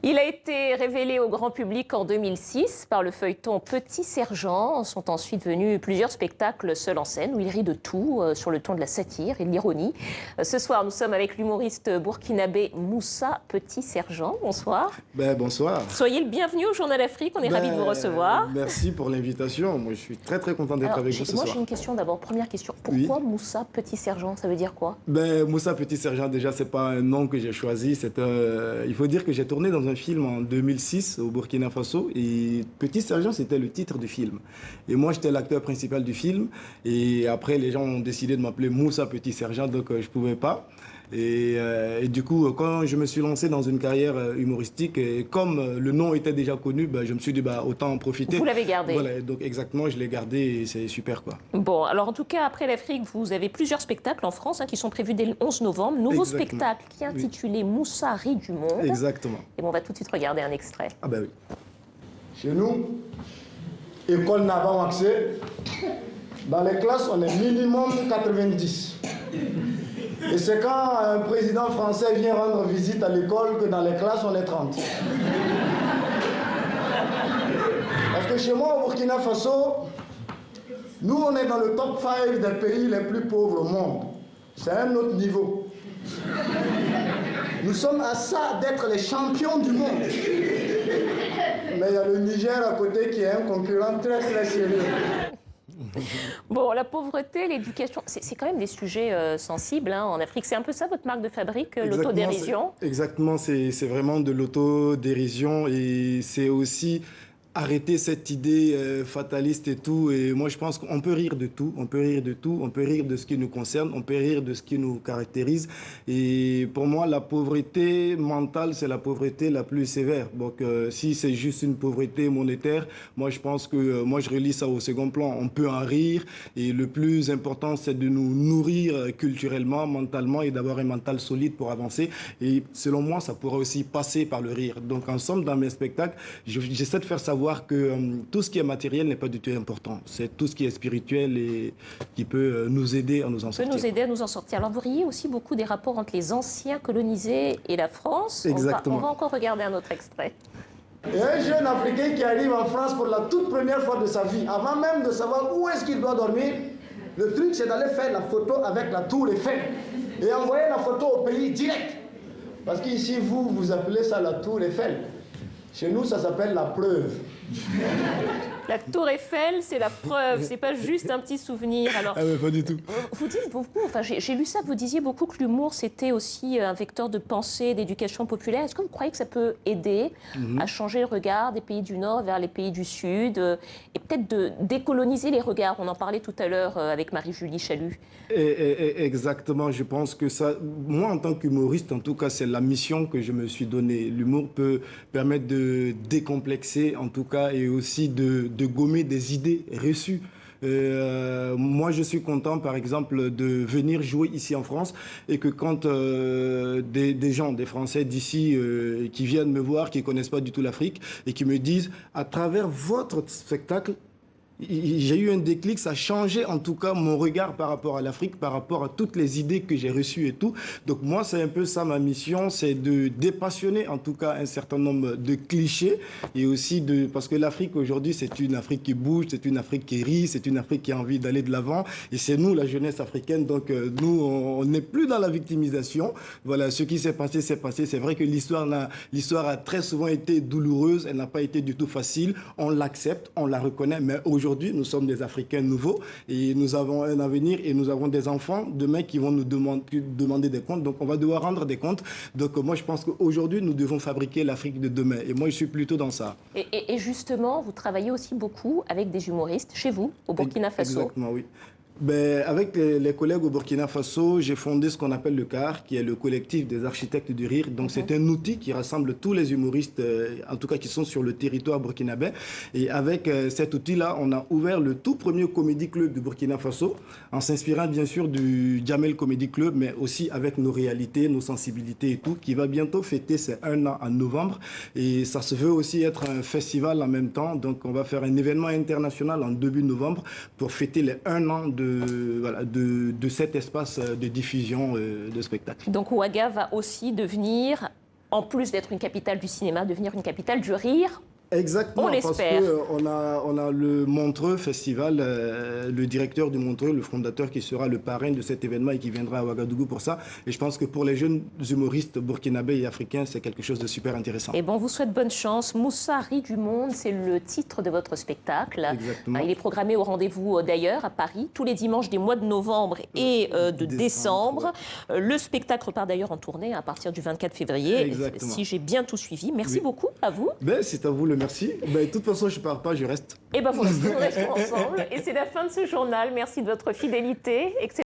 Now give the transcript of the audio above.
Il a été révélé au grand public en 2006 par le feuilleton Petit Sergent. Sont ensuite venus plusieurs spectacles seul en scène où il rit de tout sur le ton de la satire et de l'ironie. Ce soir, nous sommes avec l'humoriste burkinabé Moussa Petit Sergent. Bonsoir. Bonsoir. Soyez le bienvenu au Journal Afrique. On est ravis de vous recevoir. Merci pour l'invitation. Moi, je suis très content d'être avec vous ce soir. Moi, j'ai une question d'abord. Première question. Pourquoi Moussa Petit Sergent? Ça veut dire quoi? Moussa Petit Sergent, déjà, c'est pas un nom que j'ai choisi. Il faut dire que j'ai tourné dans un film en 2006 au Burkina Faso et Petit Sergent, c'était le titre du film. Et moi, j'étais l'acteur principal du film. Et après, les gens ont décidé de m'appeler Moussa Petit Sergent, donc je pouvais pas. Et du coup, quand je me suis lancé dans une carrière humoristique, et comme le nom était déjà connu, je me suis dit autant en profiter. Vous l'avez gardé. Voilà, donc exactement, je l'ai gardé et c'est super quoi. Bon, alors en tout cas, après l'Afrique, vous avez plusieurs spectacles en France qui sont prévus dès le 11 novembre. Nouveau spectacle qui est intitulé Moussa rit du monde. Exactement. Et on va tout de suite regarder un extrait. Ah ben oui. Chez nous, école n'a pas accès. Dans les classes, on est minimum 90. Et c'est quand un président français vient rendre visite à l'école que dans les classes, on est 30. Parce que chez moi, au Burkina Faso, nous, on est dans le top 5 des pays les plus pauvres au monde. C'est un autre niveau. Nous sommes à ça d'être les champions du monde. Mais il y a le Niger à côté qui est un concurrent très sérieux. Bon, la pauvreté, l'éducation, c'est quand même des sujets sensibles en Afrique. C'est un peu ça votre marque de fabrique, l'autodérision? Exactement, c'est vraiment de l'autodérision et c'est aussi arrêter cette idée fataliste et tout. Et moi, je pense qu'on peut rire de tout. On peut rire de tout. On peut rire de ce qui nous concerne. On peut rire de ce qui nous caractérise. Et pour moi, la pauvreté mentale, c'est la pauvreté la plus sévère. Donc, si c'est juste une pauvreté monétaire, moi, je pense que moi, je relie ça au second plan. On peut en rire. Et le plus important, c'est de nous nourrir culturellement, mentalement et d'avoir un mental solide pour avancer. Et selon moi, ça pourrait aussi passer par le rire. Donc, en somme, dans mes spectacles, j'essaie de faire savoir que tout ce qui est matériel n'est pas du tout important. C'est tout ce qui est spirituel et qui peut nous aider à nous en sortir. Peut nous aider à nous en sortir. Alors, vous riez aussi beaucoup des rapports entre les anciens colonisés et la France. Exactement. On va encore regarder un autre extrait. Et un jeune Africain qui arrive en France pour la toute première fois de sa vie, avant même de savoir où est-ce qu'il doit dormir, le truc c'est d'aller faire la photo avec la tour Eiffel et envoyer la photo au pays direct. Parce qu'ici, vous appelez ça la tour Eiffel. Chez nous, ça s'appelle la preuve. La tour Eiffel, c'est la preuve, c'est pas juste un petit souvenir. Alors, ah ouais, pas du tout. Vous dites beaucoup, enfin j'ai lu ça, vous disiez beaucoup que l'humour c'était aussi un vecteur de pensée, d'éducation populaire. Est-ce que vous croyez que ça peut aider à changer le regard des pays du Nord vers les pays du Sud et peut-être de décoloniser les regards? On en parlait tout à l'heure avec Marie-Julie Chalut. Exactement, je pense que ça, moi en tant qu'humoriste, en tout cas, c'est la mission que je me suis donnée. L'humour peut permettre de décomplexer, en tout cas, et aussi de gommer des idées reçues. Moi, je suis content, par exemple, de venir jouer ici en France et que quand des gens, des Français d'ici qui viennent me voir, qui ne connaissent pas du tout l'Afrique et qui me disent, à travers votre spectacle, j'ai eu un déclic, ça a changé en tout cas mon regard par rapport à l'Afrique, par rapport à toutes les idées que j'ai reçues et tout. Donc moi, c'est un peu ça ma mission, c'est de dépassionner en tout cas un certain nombre de clichés et aussi parce que l'Afrique aujourd'hui, c'est une Afrique qui bouge, c'est une Afrique qui rit, c'est une Afrique qui a envie d'aller de l'avant et c'est nous, la jeunesse africaine, donc nous, on n'est plus dans la victimisation. Voilà, ce qui s'est passé, c'est passé. C'est vrai que l'histoire a très souvent été douloureuse, elle n'a pas été du tout facile. On l'accepte, on la reconnaît, mais aujourd'hui, nous sommes des Africains nouveaux et nous avons un avenir et nous avons des enfants demain qui vont nous demander des comptes. Donc, on va devoir rendre des comptes. Donc, moi, je pense qu'aujourd'hui, nous devons fabriquer l'Afrique de demain. Et moi, je suis plutôt dans ça. Et justement, vous travaillez aussi beaucoup avec des humoristes chez vous, au Burkina Faso. Exactement, oui. Avec les collègues au Burkina Faso, j'ai fondé ce qu'on appelle le CAR, qui est le collectif des architectes du rire. Donc c'est un outil qui rassemble tous les humoristes, en tout cas qui sont sur le territoire burkinabé. Et avec cet outil-là, on a ouvert le tout premier comédie club du Burkina Faso, en s'inspirant bien sûr du Jamel Comedy Club, mais aussi avec nos réalités, nos sensibilités et tout, qui va bientôt fêter ses 1 an en novembre. Et ça se veut aussi être un festival en même temps. Donc on va faire un événement international en début novembre pour fêter les 1 an de cet espace de diffusion de spectacles. Donc Ouaga va aussi devenir en plus d'être une capitale du cinéma, devenir une capitale du rire. Exactement, On parce l'espère. qu'on a le Montreux Festival, le directeur du Montreux, le fondateur qui sera le parrain de cet événement et qui viendra à Ouagadougou pour ça. Et je pense que pour les jeunes humoristes burkinabés et africains, c'est quelque chose de super intéressant. Et bon, on vous souhaite bonne chance. Moussa rit du monde, c'est le titre de votre spectacle. Exactement. Il est programmé au rendez-vous d'ailleurs à Paris, tous les dimanches des mois de novembre et de décembre. Le spectacle repart d'ailleurs en tournée à partir du 24 février. Exactement. Si j'ai bien tout suivi. Merci Oui. beaucoup à vous. Ben, c'est à vous le merci. Ben, de toute façon, je ne pars pas, je reste. Et bien, nous restons ensemble. Et c'est la fin de ce journal. Merci de votre fidélité.